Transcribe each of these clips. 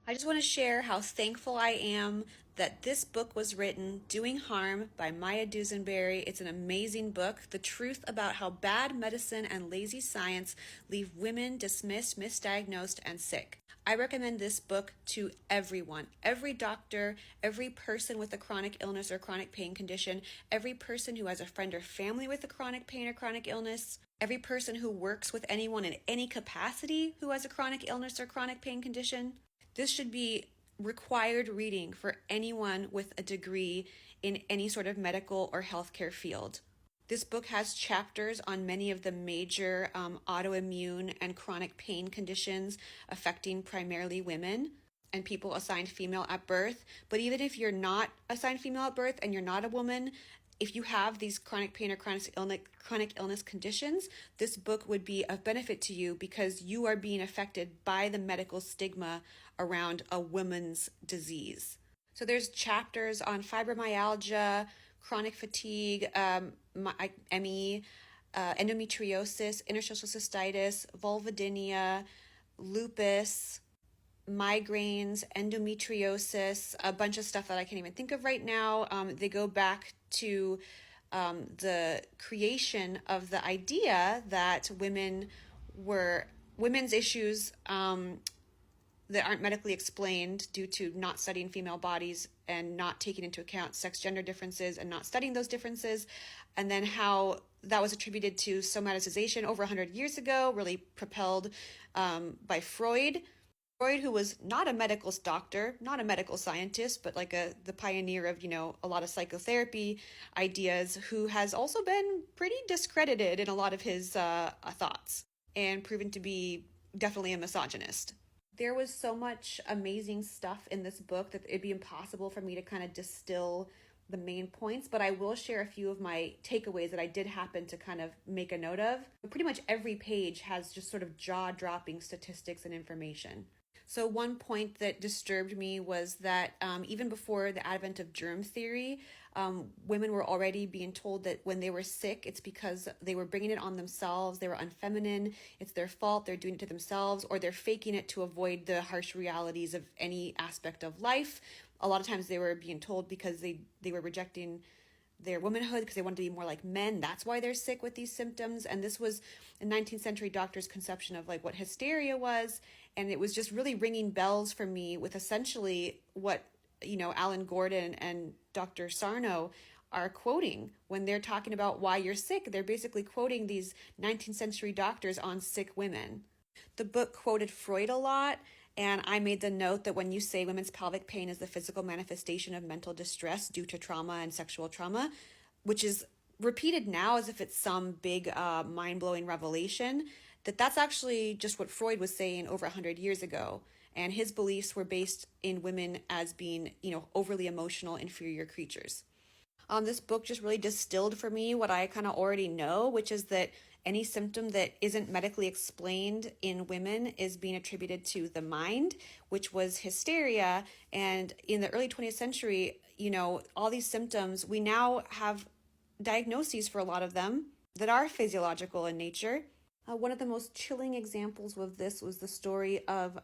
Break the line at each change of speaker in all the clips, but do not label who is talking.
I just want to share how thankful I am that this book was written, Doing Harm by Maya Dusenbery. It's an amazing book. The truth about how bad medicine and lazy science leave women dismissed, misdiagnosed, and sick. I recommend this book to everyone, every doctor, every person with a chronic illness or chronic pain condition, every person who has a friend or family with a chronic pain or chronic illness, every person who works with anyone in any capacity who has a chronic illness or chronic pain condition. This should be required reading for anyone with a degree in any sort of medical or healthcare field. This book has chapters on many of the major autoimmune and chronic pain conditions affecting primarily women and people assigned female at birth. But even if you're not assigned female at birth and you're not a woman, if you have these chronic pain or chronic illness conditions, this book would be of benefit to you because you are being affected by the medical stigma around a woman's disease. So there's chapters on fibromyalgia, chronic fatigue, ME, endometriosis, interstitial cystitis, vulvodynia, lupus, migraines, endometriosis, a bunch of stuff that I can't even think of right now. They go back to the creation of the idea that women's issues that aren't medically explained due to not studying female bodies and not taking into account sex gender differences and not studying those differences, and then how that was attributed to somaticization over 100 years ago, really propelled by Freud. Freud, who was not a medical doctor, not a medical scientist, but like the pioneer of, a lot of psychotherapy ideas, who has also been pretty discredited in a lot of his thoughts and proven to be definitely a misogynist. There was so much amazing stuff in this book that it'd be impossible for me to kind of distill the main points, but I will share a few of my takeaways that I did happen to kind of make a note of. Pretty much every page has just sort of jaw-dropping statistics and information. So one point that disturbed me was that even before the advent of germ theory, women were already being told that when they were sick, it's because they were bringing it on themselves, they were unfeminine, it's their fault, they're doing it to themselves, or they're faking it to avoid the harsh realities of any aspect of life. A lot of times they were being told because they were rejecting their womanhood because they wanted to be more like men. That's why they're sick with these symptoms. And this was a 19th century doctor's conception of like what hysteria was. And it was just really ringing bells for me with essentially what, Alan Gordon and Dr. Sarno are quoting when they're talking about why you're sick. They're basically quoting these 19th century doctors on sick women. The book quoted Freud a lot, and I made the note that when you say women's pelvic pain is the physical manifestation of mental distress due to trauma and sexual trauma, which is repeated now as if it's some big mind-blowing revelation, that's actually just what Freud was saying over 100 years ago. And his beliefs were based in women as being, overly emotional, inferior creatures. This book just really distilled for me what I kind of already know, which is that any symptom that isn't medically explained in women is being attributed to the mind, which was hysteria. And in the early 20th century, all these symptoms, we now have diagnoses for a lot of them that are physiological in nature. One of the most chilling examples of this was the story of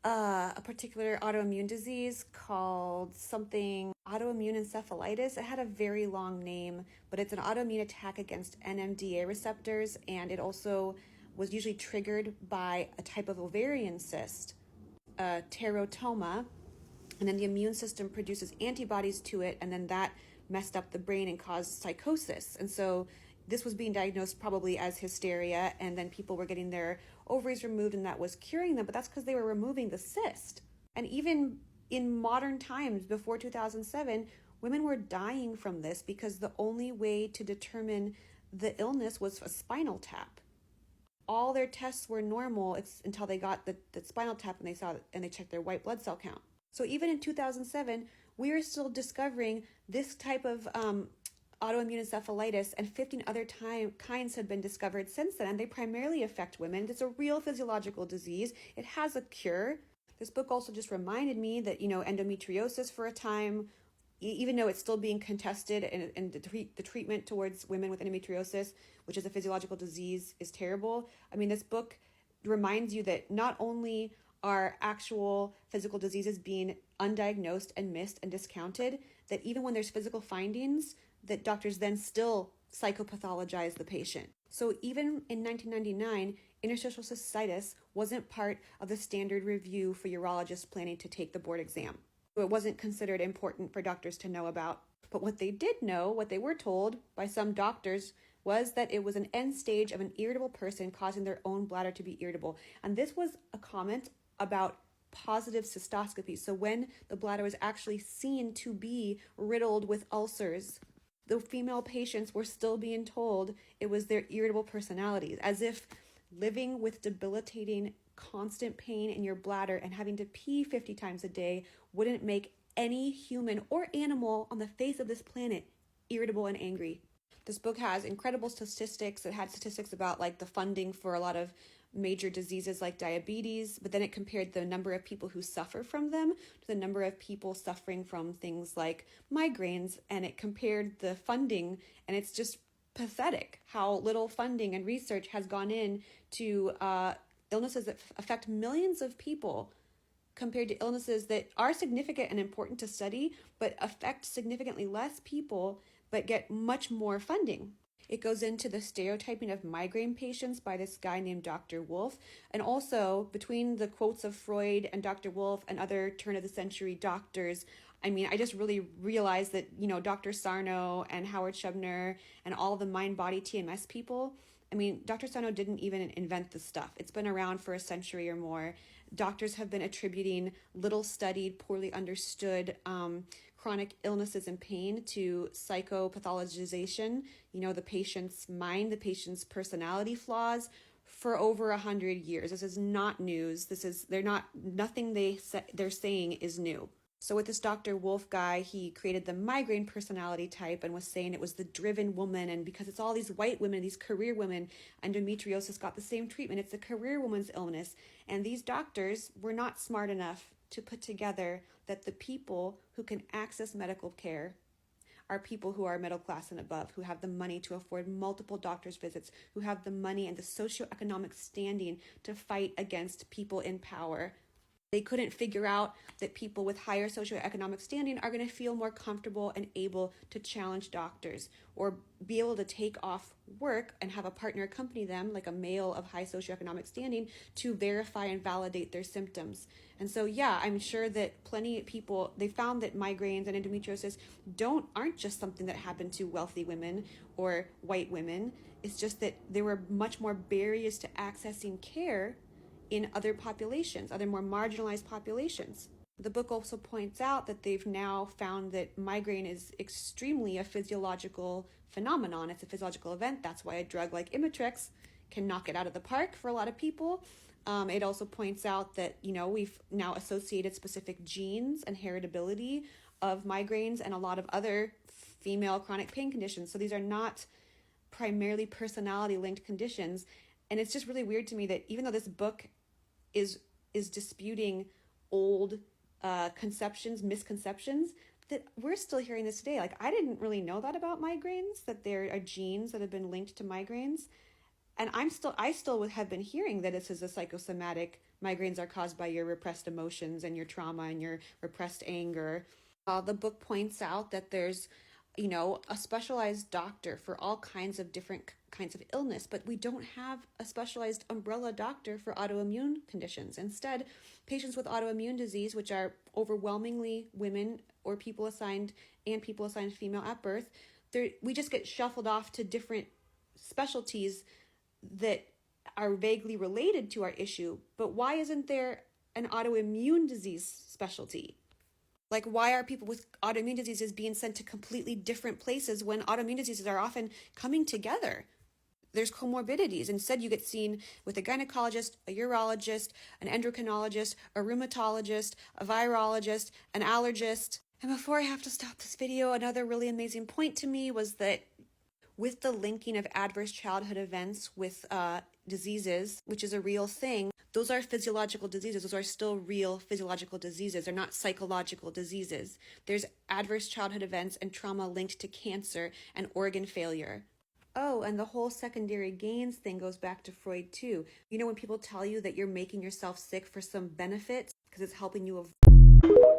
a particular autoimmune disease called something autoimmune encephalitis. It had a very long name, but it's an autoimmune attack against NMDA receptors, and it also was usually triggered by a type of ovarian cyst, terotoma, and then the immune system produces antibodies to it, and then that messed up the brain and caused psychosis. And so this was being diagnosed probably as hysteria, and then people were getting their ovaries removed and that was curing them, but that's because they were removing the cyst. And even in modern times, before 2007, women were dying from this because the only way to determine the illness was a spinal tap. All their tests were normal until they got the spinal tap and they checked their white blood cell count. So even in 2007, we are still discovering this type of autoimmune encephalitis, and 15 other kinds have been discovered since then, and they primarily affect women. It's a real physiological disease. It has a cure. This book also just reminded me that, endometriosis for a time, even though it's still being contested and the treatment towards women with endometriosis, which is a physiological disease, is terrible. I mean, this book reminds you that not only are actual physical diseases being undiagnosed and missed and discounted, that even when there's physical findings, that doctors then still psychopathologize the patient. So even in 1999, interstitial cystitis wasn't part of the standard review for urologists planning to take the board exam. So it wasn't considered important for doctors to know about. But what they did know, what they were told by some doctors, was that it was an end stage of an irritable person causing their own bladder to be irritable. And this was a comment about positive cystoscopy. So when the bladder was actually seen to be riddled with ulcers, the female patients were still being told it was their irritable personalities, as if living with debilitating constant pain in your bladder and having to pee 50 times a day wouldn't make any human or animal on the face of this planet irritable and angry. This book has incredible statistics. It had statistics about like the funding for a lot of major diseases like diabetes, but then it compared the number of people who suffer from them to the number of people suffering from things like migraines, and it compared the funding, and it's just pathetic how little funding and research has gone in to illnesses that affect millions of people compared to illnesses that are significant and important to study, but affect significantly less people, but get much more funding. It goes into the stereotyping of migraine patients by this guy named Dr. Wolfe. And also between the quotes of Freud and Dr. Wolfe and other turn of the century doctors, I mean, I just really realized that, you know, Dr. Sarno and Howard Shubner and all of the mind-body TMS people, I mean, Dr. Sarno didn't even invent this stuff. It's been around for a century or more. Doctors have been attributing little studied, poorly understood chronic illnesses and pain to psychopathologization, you know, the patient's mind, the patient's personality flaws for over 100 years. This is not news. Nothing they're saying is new. So with this Dr. Wolfe guy, he created the migraine personality type and was saying it was the driven woman. And because it's all these white women, these career women, endometriosis got the same treatment. It's a career woman's illness. And these doctors were not smart enough to put together that the people who can access medical care are people who are middle class and above, who have the money to afford multiple doctor's visits, who have the money and the socioeconomic standing to fight against people in power. They couldn't figure out that people with higher socioeconomic standing are going to feel more comfortable and able to challenge doctors or be able to take off work and have a partner accompany them, like a male of high socioeconomic standing, to verify and validate their symptoms. And so, yeah, I'm sure that plenty of people, they found that migraines and endometriosis aren't just something that happened to wealthy women or white women. It's just that there were much more barriers to accessing care in other populations, other more marginalized populations. The book also points out that they've now found that migraine is extremely a physiological phenomenon. It's a physiological event. That's why a drug like Imitrex can knock it out of the park for a lot of people. It also points out that, you know, we've now associated specific genes and heritability of migraines and a lot of other female chronic pain conditions. So these are not primarily personality-linked conditions. And it's just really weird to me that even though this book is disputing old misconceptions, that we're still hearing this today. Like, I didn't really know that about migraines, that there are genes that have been linked to migraines. And I still would have been hearing that this is a psychosomatic, migraines are caused by your repressed emotions and your trauma and your repressed anger. The book points out that there's, you know, a specialized doctor for all kinds of different kinds of illness, but we don't have a specialized umbrella doctor for autoimmune conditions. Instead, patients with autoimmune disease, which are overwhelmingly women or people assigned female at birth, we just get shuffled off to different specialties that are vaguely related to our issue. But why isn't there an autoimmune disease specialty? Like, why are people with autoimmune diseases being sent to completely different places when autoimmune diseases are often coming together? There's comorbidities. Instead, you get seen with a gynecologist, a urologist, an endocrinologist, a rheumatologist, a virologist, an allergist. And before I have to stop this video, another really amazing point to me was that with the linking of adverse childhood events with diseases, which is a real thing, those are physiological diseases. Those are still real physiological diseases. They're not psychological diseases. There's adverse childhood events and trauma linked to cancer and organ failure. Oh, and the whole secondary gains thing goes back to Freud too. You know, when people tell you that you're making yourself sick for some benefit because it's helping you avoid